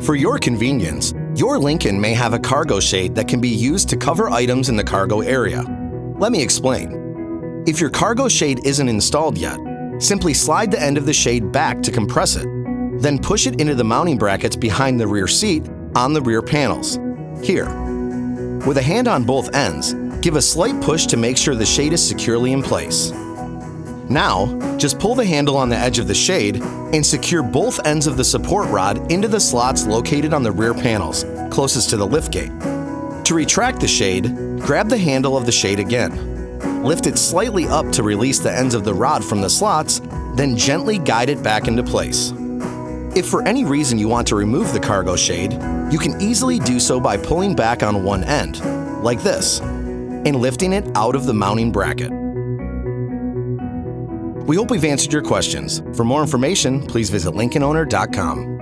For your convenience, your Lincoln may have a cargo shade that can be used to cover items in the cargo area. Let me explain. If your cargo shade isn't installed yet, simply slide the end of the shade back to compress it. Then push it into the mounting brackets behind the rear seat on the rear panels. Here. With a hand on both ends, give a slight push to make sure the shade is securely in place. Now, just pull the handle on the edge of the shade and secure both ends of the support rod into the slots located on the rear panels, closest to the liftgate. To retract the shade, grab the handle of the shade again. Lift it slightly up to release the ends of the rod from the slots, then gently guide it back into place. If for any reason you want to remove the cargo shade, you can easily do so by pulling back on one end, like this, and lifting it out of the mounting bracket. We hope we've answered your questions. For more information, please visit lincolnowner.com.